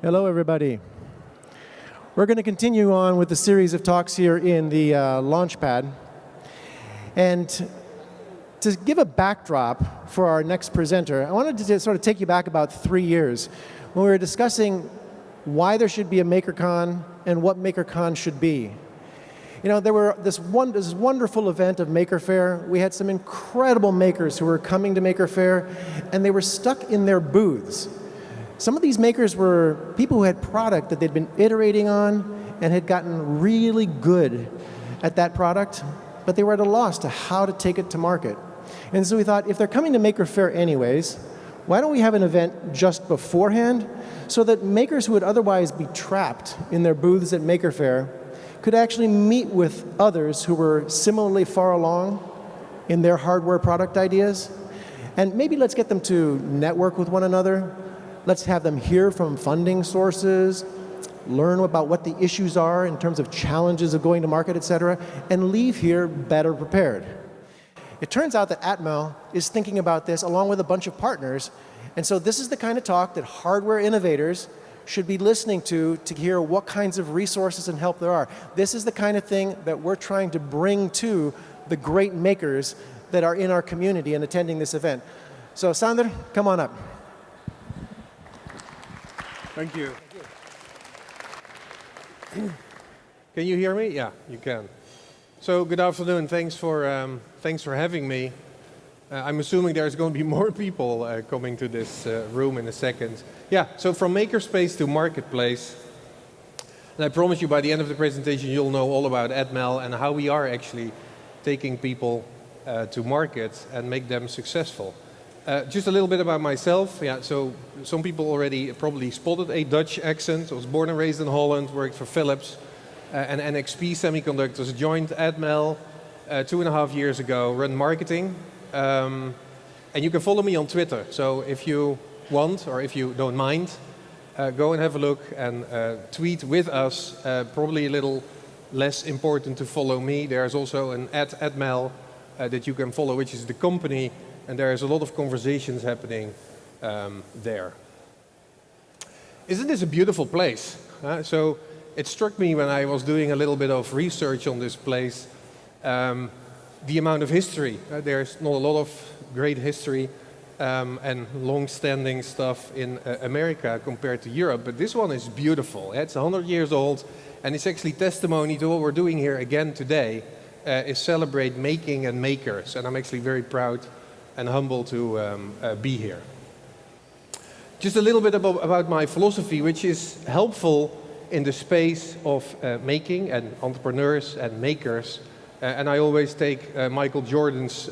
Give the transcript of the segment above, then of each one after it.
Hello, everybody. We're going to continue on with the series of talks here in the Launchpad. And to give a backdrop for our next presenter, I wanted to sort of take you back about 3 years when we were discussing why there should be a MakerCon and what MakerCon should be. You know, there were this wonderful event of Maker Faire. We had some incredible makers who were coming to Maker Faire, and they were stuck in their booths. Some of these makers were people who had product that they'd been iterating on and had gotten really good at that product, but they were at a loss to how to take it to market. And so we thought, if they're coming to Maker Faire anyways, why don't we have an event just beforehand so that makers who would otherwise be trapped in their booths at Maker Faire could actually meet with others who were similarly far along in their hardware product ideas. And maybe let's get them to network with one another. Let's have them hear from funding sources, learn about what the issues are in terms of challenges of going to market, et cetera, and leave here better prepared. It turns out that Atmel is thinking about this along with a bunch of partners, and so this is the kind of talk that hardware innovators should be listening to hear what kinds of resources and help there are. This is the kind of thing that we're trying to bring to the great makers that are in our community and attending this event. So Sander, come on up. Thank you. Can you hear me? Yeah, you can. So good afternoon. Thanks for having me. I'm assuming there's going to be more people coming to this room in a second. Yeah. So from makerspace to marketplace, and I promise you by the end of the presentation you'll know all about Atmel and how we are actually taking people to market and make them successful. Just a little bit about myself. Yeah, so some people already probably spotted a Dutch accent. I was born and raised in Holland, worked for Philips and NXP Semiconductors, joined Atmel 2.5 years ago, run marketing. And you can follow me on Twitter. So if you want, or if you don't mind, go and have a look and tweet with us. Probably a little less important to follow me. There's also an @Atmel that you can follow, which is the company. And there is a lot of conversations happening there. Isn't this a beautiful place? So it struck me when I was doing a little bit of research on this place, the amount of history. There's not a lot of great history and long-standing stuff in America compared to Europe, but this one is beautiful. It's 100 years old, and it's actually testimony to what we're doing here again today, is celebrate making and makers. And I'm actually very proud and humble to be here. Just a little bit about my philosophy, which is helpful in the space of making and entrepreneurs and makers. And I always take Michael Jordan's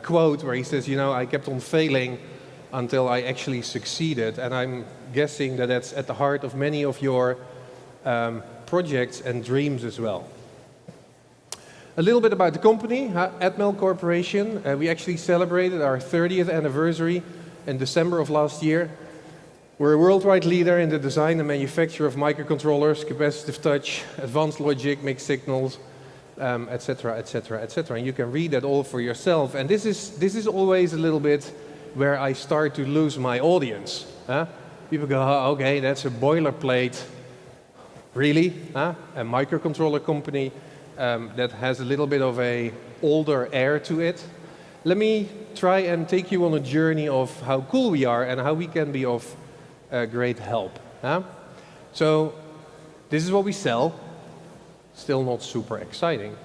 quote where he says, you know, I kept on failing until I actually succeeded. And I'm guessing that that's at the heart of many of your projects and dreams as well. A little bit about the company, Atmel Corporation. We actually celebrated our 30th anniversary in December of last year. We're a worldwide leader in the design and manufacture of microcontrollers, capacitive touch, advanced logic, mixed signals, etc., etc., etc. And you can read that all for yourself. And this is always a little bit where I start to lose my audience. People go, oh, okay, that's a boilerplate. Really? A microcontroller company that has a little bit of a older air to it. Let me try and take you on a journey of how cool we are and how we can be of great help. So this is what we sell. Still not super exciting.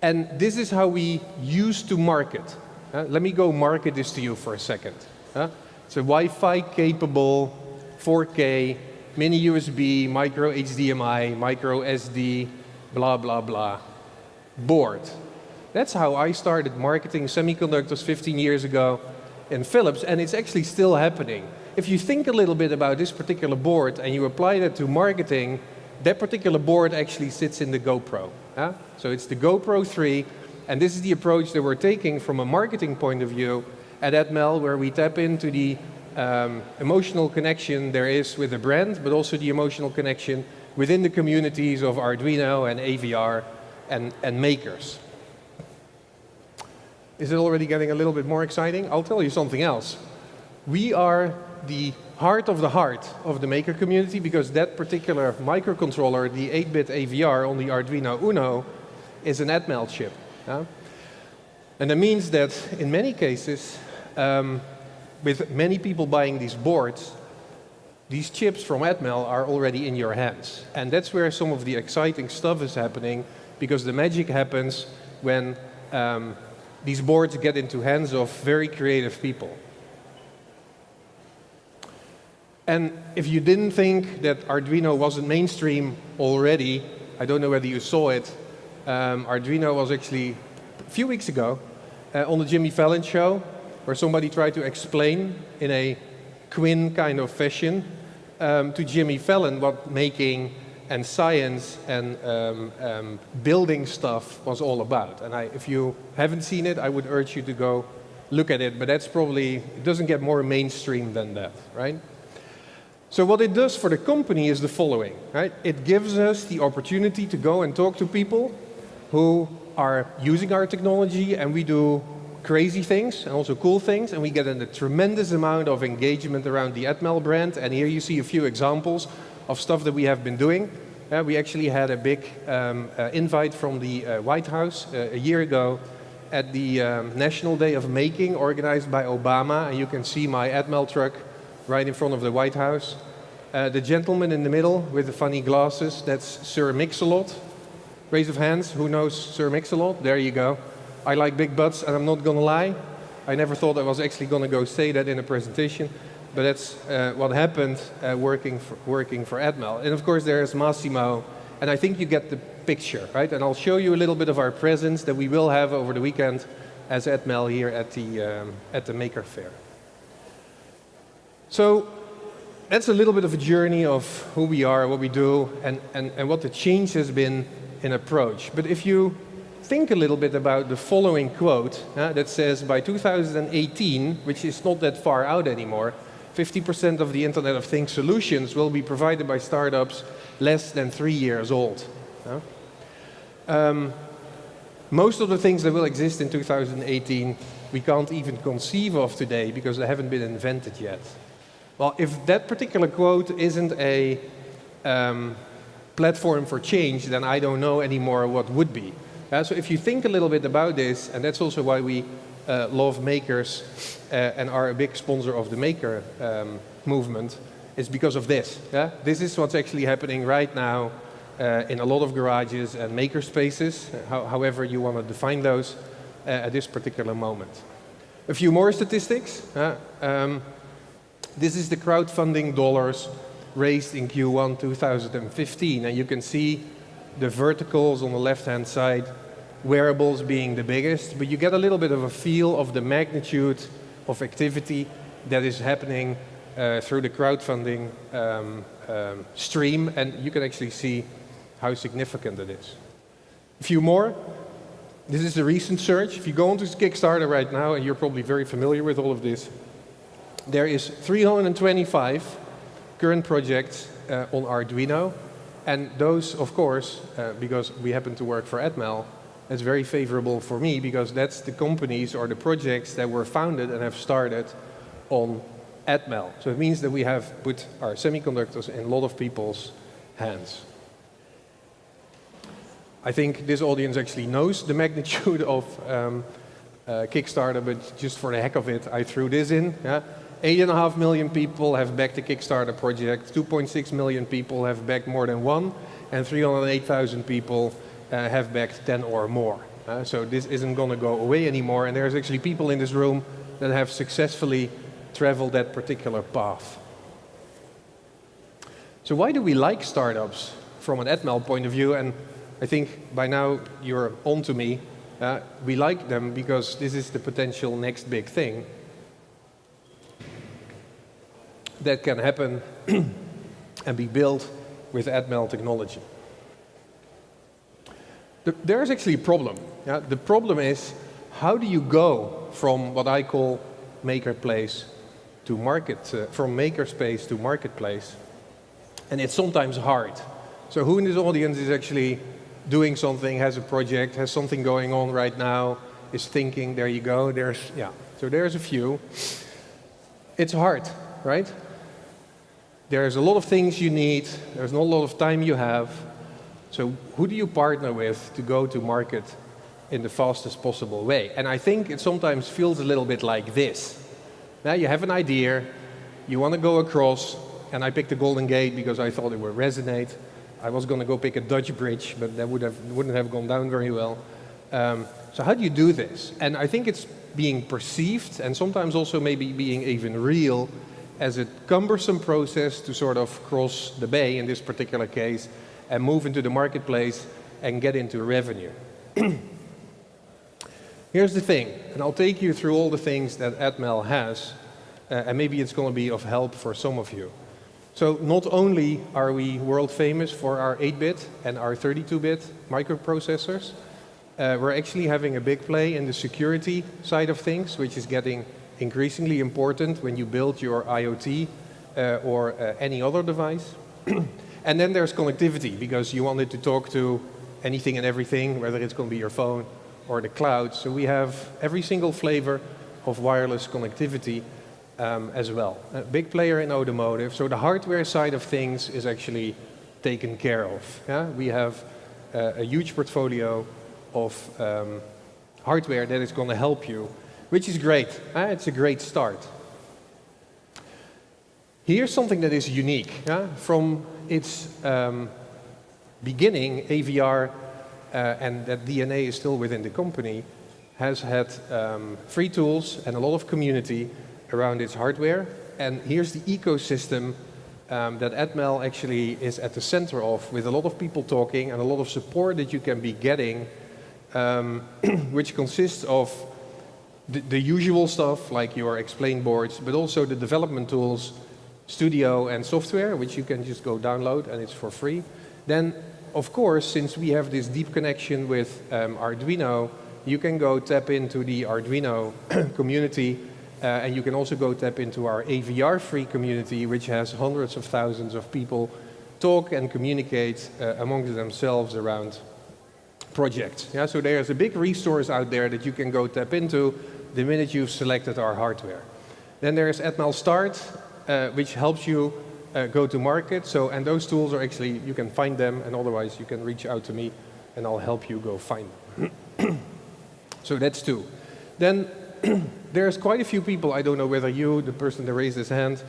And this is how we used to market. Let me go market this to you for a second. It's a Wi-Fi capable 4K, mini USB, micro HDMI, micro SD, blah, blah, blah, board. That's how I started marketing semiconductors 15 years ago in Philips, and it's actually still happening. If you think a little bit about this particular board and you apply that to marketing, that particular board actually sits in the GoPro. So it's the GoPro 3, and this is the approach that we're taking from a marketing point of view at Atmel, where we tap into the emotional connection there is with the brand, but also the emotional connection within the communities of Arduino and AVR and makers. Is it already getting a little bit more exciting? I'll tell you something else. We are the heart of the maker community, because that particular microcontroller, the 8-bit AVR on the Arduino Uno, is an Atmel chip. Yeah? And that means that in many cases, with many people buying these boards, these chips from Atmel are already in your hands. And that's where some of the exciting stuff is happening, because the magic happens when these boards get into hands of very creative people. And if you didn't think that Arduino wasn't mainstream already, I don't know whether you saw it, Arduino was actually a few weeks ago on the Jimmy Fallon show, where somebody tried to explain in a Quinn kind of fashion to Jimmy Fallon what making and science and building stuff was all about. And if you haven't seen it, I would urge you to go look at it, but that's probably, it doesn't get more mainstream than that, right? So what it does for the company is the following, right? It gives us the opportunity to go and talk to people who are using our technology, and we do crazy things and also cool things, and we get a tremendous amount of engagement around the Atmel brand. And here you see a few examples of stuff that we have been doing. We actually had a big invite from the White House a year ago at the National Day of Making, organized by Obama, and you can see my Atmel truck right in front of the White House. The gentleman in the middle with the funny glasses, that's Sir Mix-a-Lot. Raise of hands, who knows Sir Mix-a-Lot? There you go. I like big butts, and I'm not gonna lie. I never thought I was actually gonna go say that in a presentation, but that's what happened working for Atmel. And of course there's Massimo, and I think you get the picture, right? And I'll show you a little bit of our presence that we will have over the weekend as Atmel here at the Maker Fair. So that's a little bit of a journey of who we are, what we do, and what the change has been in approach. But if you think a little bit about the following quote that says, by 2018, which is not that far out anymore, 50% of the Internet of Things solutions will be provided by startups less than 3 years old. Most of the things that will exist in 2018 we can't even conceive of today because they haven't been invented yet. Well, if that particular quote isn't a platform for change, then I don't know anymore what would be. So if you think a little bit about this, and that's also why we love makers and are a big sponsor of the maker movement, is because of this. This is what's actually happening right now in a lot of garages and maker spaces, however you want to define those at this particular moment. A few more statistics. This is the crowdfunding dollars raised in Q1 2015, and you can see the verticals on the left-hand side, wearables being the biggest, but you get a little bit of a feel of the magnitude of activity that is happening through the crowdfunding stream, and you can actually see how significant it is. A few more. This is the recent search. If you go onto Kickstarter right now, and you're probably very familiar with all of this, there is 325 current projects on Arduino, and those, of course, because we happen to work for Atmel, that's very favorable for me because that's the companies or the projects that were founded and have started on Atmel. So it means that we have put our semiconductors in a lot of people's hands. I think this audience actually knows the magnitude of Kickstarter, but just for the heck of it, I threw this in. 8.5 million people have backed the Kickstarter project, 2.6 million people have backed more than one, and 308,000 people have backed 10 or more. So this isn't going to go away anymore, and there's actually people in this room that have successfully traveled that particular path. So why do we like startups from an Atmel point of view? And I think by now you're on to me. We like them because this is the potential next big thing that can happen and be built with Atmel technology. There's actually a problem. The problem is, how do you go from what I call makerplace to market, from makerspace to marketplace? And it's sometimes hard. So who in this audience is actually doing something, has a project, has something going on right now, is thinking, there you go, so there's a few. It's hard. right? There's a lot of things you need, there's not a lot of time you have. So who do you partner with to go to market in the fastest possible way? And I think it sometimes feels a little bit like this. Now you have an idea, you want to go across, and I picked the Golden Gate because I thought it would resonate. I was going to go pick a Dutch bridge, but that wouldn't have gone down very well. So how do you do this? And I think it's being perceived, and sometimes also maybe being even real, as a cumbersome process to sort of cross the bay, in this particular case, and move into the marketplace and get into revenue. Here's the thing, and I'll take you through all the things that Atmel has, and maybe it's going to be of help for some of you. So not only are we world famous for our 8-bit and our 32-bit microprocessors, we're actually having a big play in the security side of things, which is getting increasingly important when you build your IoT or any other device. And then there's connectivity, because you want it to talk to anything and everything, whether it's going to be your phone or the cloud. So we have every single flavor of wireless connectivity as well. A big player in automotive. So the hardware side of things is actually taken care of. Yeah? We have a huge portfolio of hardware that is going to help you, which is great. It's a great start. Here's something that is unique. From its beginning, AVR, and that DNA is still within the company, has had free tools and a lot of community around its hardware. And here's the ecosystem that Atmel actually is at the center of, with a lot of people talking and a lot of support that you can be getting, which consists of the usual stuff like your explain boards, but also the development tools, studio and software, which you can just go download and it's for free. Then, of course, since we have this deep connection with Arduino, you can go tap into the Arduino community, and you can also go tap into our AVR free community, which has hundreds of thousands of people talk and communicate among themselves around projects. Yeah, so there's a big resource out there that you can go tap into the minute you've selected our hardware. Then there's Atmel Start, which helps you go to market. So, and those tools are actually, you can find them, and otherwise you can reach out to me and I'll help you go find them. So that's two. Then there's quite a few people, I don't know whether you, the person that raised his hand,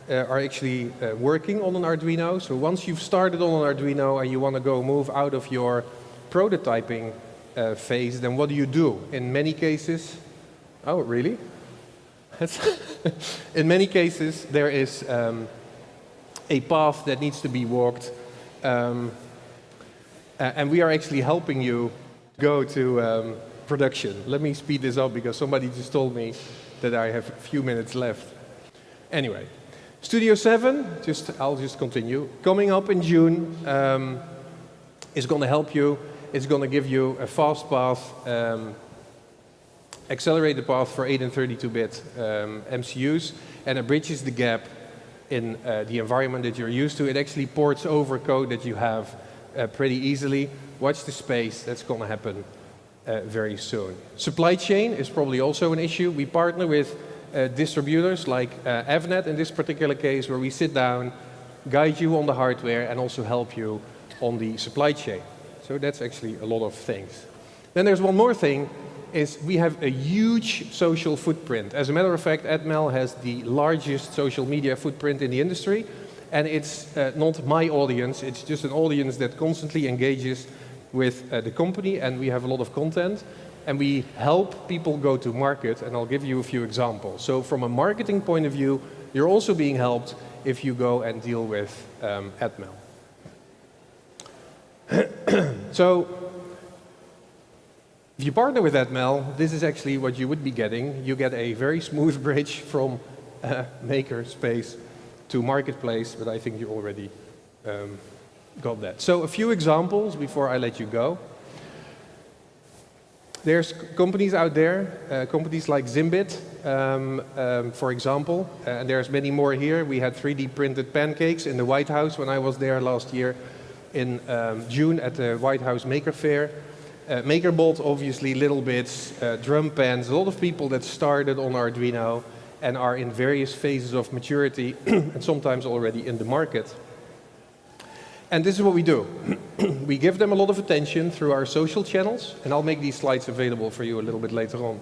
are actually working on an Arduino. So once you've started on an Arduino and you want to go move out of your prototyping phase, then what do you do? In many cases, oh really? In many cases there is a path that needs to be walked, and we are actually helping you go to production. Let me speed this up because somebody just told me that I have a few minutes left. Anyway, Studio 7, I'll just continue. Coming up in June is going to help you. It's going to give you a fast path, accelerated path for 8 and 32-bit MCUs, and it bridges the gap in the environment that you're used to. It actually ports over code that you have pretty easily. Watch the space, that's going to happen very soon. Supply chain is probably also an issue. We partner with distributors like Avnet in this particular case, where we sit down, guide you on the hardware, and also help you on the supply chain. So that's actually a lot of things. Then there's one more thing, is we have a huge social footprint. As a matter of fact, Atmel has the largest social media footprint in the industry, and it's not my audience, it's just an audience that constantly engages with the company, and we have a lot of content, and we help people go to market, and I'll give you a few examples. So from a marketing point of view, you're also being helped if you go and deal with Atmel. So if you partner with Atmel, this is actually what you would be getting. You get a very smooth bridge from maker space to marketplace, but I think you already got that. So a few examples before I let you go. There's companies out there, companies like Zimbit, for example, and there's many more here. We had 3D printed pancakes in the White House when I was there last year in June at the White House Maker Fair. MakerBot, obviously, Little Bits, drum pans, a lot of people that started on Arduino and are in various phases of maturity and sometimes already in the market. And this is what we do. We give them a lot of attention through our social channels, and I'll make these slides available for you a little bit later on,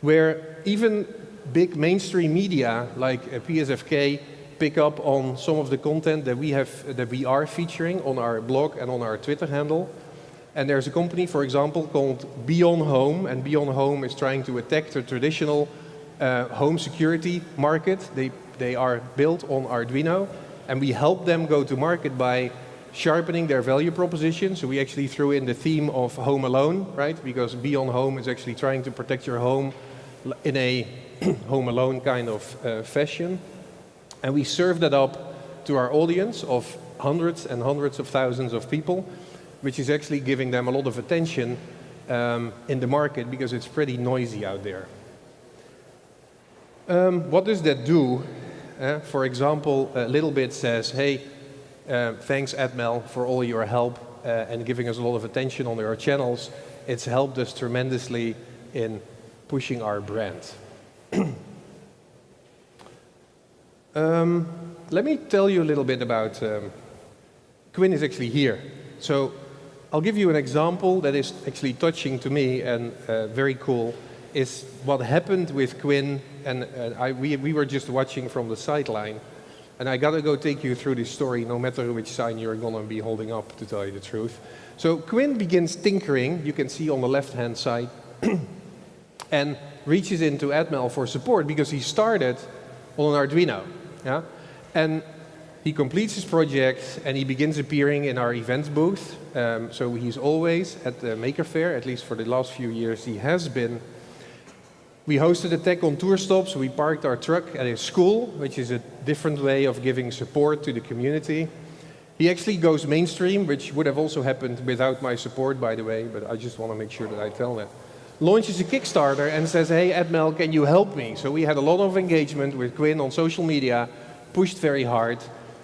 where even big mainstream media like PSFK pick up on some of the content that we are featuring on our blog and on our Twitter handle. And there's a company, for example, called Beyond Home, and Beyond Home is trying to attack the traditional home security market. They are built on Arduino, and we help them go to market by sharpening their value proposition. So we actually threw in the theme of Home Alone, right? Because Beyond Home is actually trying to protect your home in a Home Alone kind of fashion. And we serve that up to our audience of hundreds and hundreds of thousands of people, which is actually giving them a lot of attention in the market because it's pretty noisy out there. What does that do? For example, Littlebit says, hey, thanks Admel for all your help and giving us a lot of attention on our channels. It's helped us tremendously in pushing our brand. Let me tell you a little bit about, Quinn is actually here. So I'll give you an example that is actually touching to me and very cool, is what happened with Quinn, and we were just watching from the sideline, and I gotta go take you through this story no matter which sign you're gonna be holding up, to tell you the truth. So Quinn begins tinkering, you can see on the left-hand side, and reaches into Admel for support because he started on an Arduino. Yeah? And he completes his project and he begins appearing in our events booth. So he's always at the Maker Faire, at least for the last few years he has been. We hosted a tech on tour stop, so we parked our truck at his school, which is a different way of giving support to the community. He actually goes mainstream, which would have also happened without my support, by the way, but I just want to make sure that I tell that. Launches a Kickstarter and says, hey, Admel, can you help me? So we had a lot of engagement with Quinn on social media, pushed very hard,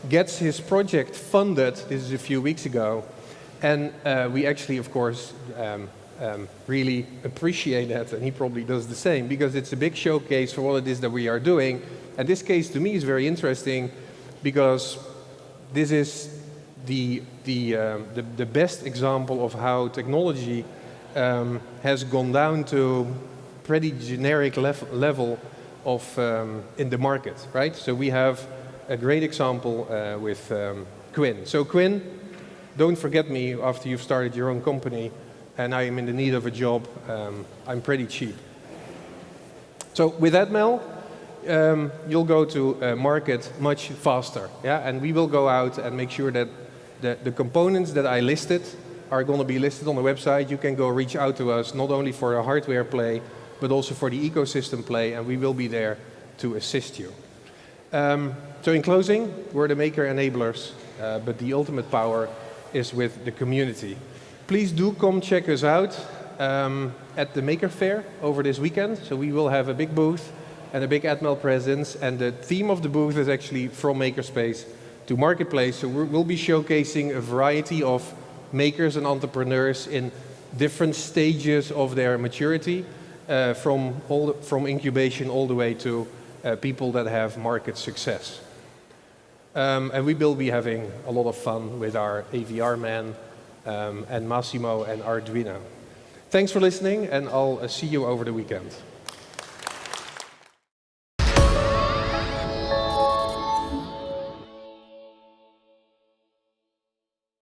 gets his project funded, this is a few weeks ago, and we actually, of course, really appreciate that, and he probably does the same, because it's a big showcase for what it is that we are doing. And this case, to me, is very interesting, because this is the best example of how technology has gone down to pretty generic level of in the market, right? So we have a great example with Quinn. So Quinn, don't forget me after you've started your own company and I am in the need of a job. I'm pretty cheap. So with Admel, you'll go to market much faster, yeah? And we will go out and make sure that the components that I listed are going to be listed on the website. You can go reach out to us, not only for a hardware play, but also for the ecosystem play, and we will be there to assist you. So in closing, we're the maker enablers, but the ultimate power is with the community. Please do come check us out at the Maker Faire over this weekend. So we will have a big booth and a big Admel presence, and the theme of the booth is actually from Makerspace to Marketplace. So we'll be showcasing a variety of makers and entrepreneurs in different stages of their maturity, from incubation all the way to people that have market success. And we will be having a lot of fun with our AVR man and Massimo and Arduino. Thanks for listening, and I'll see you over the weekend.